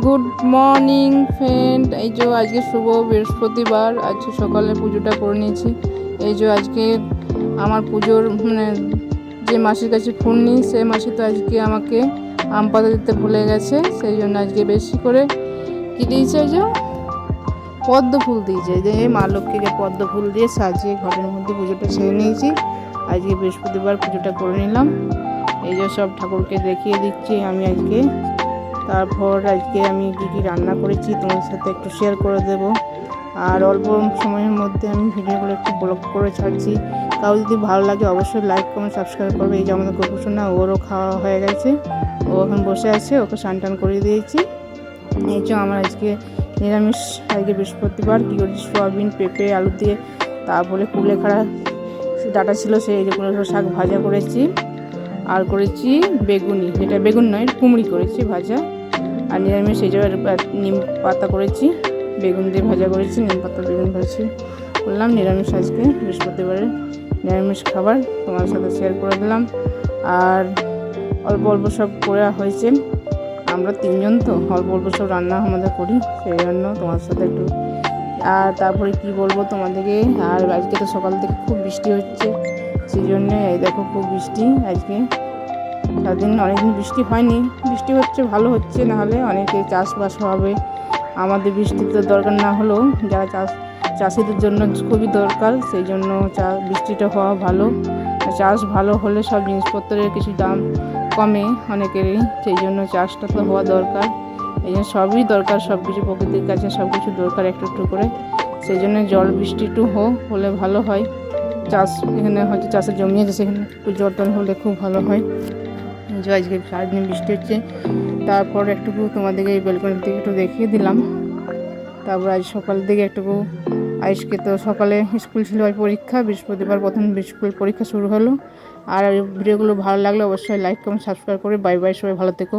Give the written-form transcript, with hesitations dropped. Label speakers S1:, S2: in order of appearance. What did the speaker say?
S1: Good morning friend. এই যে আজকে শুভ বৃহস্পতিবার, আজকে সকালে পুজোটা করে নিয়েছি। এই যে আজকে আমার পুজোর যে মাসির কাছে ফুল নিই, সেই মাসি তো আজকে আমাকে আম পাতা দিতে ভুলে গেছে। সেই জন্য আজকে বেশি করে কী দিয়েছে, এই যে পদ্ম ফুল দিয়েছে। যে মা লক্ষ্মীকে পদ্ম ফুল দিয়ে সাজিয়ে ঘরের মধ্যে পুজোটা সেরে নিয়েছি। আজকে বৃহস্পতিবার পুজোটা করে নিলাম। এই যে সব ঠাকুরকে দেখিয়ে দিচ্ছি আমি আজকে। তারপর আজকে আমি কী রান্না করেছি তোমাদের সাথে একটু শেয়ার করে দেব। আর অল্প সময়ের মধ্যে আমি ভিডিওগুলো একটু ব্লগ করে ছাড়ছি। তাও যদি ভালো লাগে অবশ্যই লাইক কমেন্ট সাবস্ক্রাইব করবে। এই যে আমাদের গোপুসোনা, ওরও খাওয়া হয়ে গেছে, ও এখন বসে আছে, ওকে স্নান টান করিয়ে দিয়েছি। এই যে আমার আজকে নিরামিষ, আজকে বৃহস্পতিবার। কী করেছি, সোয়াবিন, পেঁপে, আলু দিয়ে, তারপরে কুলেখাড়া ডাটা ছিল, সেই যে কুলেখাড়া শাক ভাজা করেছি। আর করেছি বেগুনি, যেটা বেগুন নয় কুমড়ি করেছি ভাজা। আর নিরামিষ এই জায়গায় নিম পাতা করেছি, বেগুন দিয়ে ভাজা করেছি, নিম পাতা বেগুন ভাজি করলাম। নিরামিষ আজকে বৃহস্পতিবারের নিরামিষ খাবার তোমার সাথে শেয়ার করে দিলাম। আর অল্প অল্প সব করা হয়েছে, আমরা তিনজন তো অল্প অল্প সব রান্না আমাদের করি, সেই জন্য তোমার সাথে একটু। আর তারপরে কি বলবো তোমাদেরকে, আর আজকে তো সকাল থেকে খুব বৃষ্টি হচ্ছে, সেই জন্যে এই দেখো খুব বৃষ্টি আজকে। সারাদিন অনেকদিন বৃষ্টি হয়নি, বৃষ্টি হচ্ছে ভালো হচ্ছে, নাহলে অনেকে চাষবাস হবে। আমাদের বৃষ্টির তো দরকার না হলেও যারা চাষিদের জন্য খুবই দরকার, সেই জন্য বৃষ্টিটা হওয়া ভালো। চাষ ভালো হলে সব জিনিসপত্রের কিছু দাম কমে অনেকেরই, সেই জন্য চাষটা তো হওয়া দরকার। এই জন্য সবই দরকার, সব কিছু প্রকৃতির কাছে সব কিছু দরকার একটু একটু করে। সেই জন্য জল বৃষ্টি একটু হলে ভালো হয়। চাষ এখানে হয়তো চাষের জমি আছে, সেখানে একটু জল টল হলে খুব ভালো হয়। যে আজকে সারাদিন বৃষ্টি হচ্ছে। তারপর একটুকু তোমাদেরকে এই ব্যালকনির দিকে একটু দেখিয়ে দিলাম। তারপর আজ সকাল দিকে একটুকু, আজকে তো সকালে স্কুল ছিল, পরীক্ষা, বৃহস্পতিবার প্রথম স্কুল পরীক্ষা শুরু হলো। আর ভিডিওগুলো ভালো লাগলে অবশ্যই লাইক কমেন্ট সাবস্ক্রাইব করে। বাই বাই, সবাই ভালো থেকো।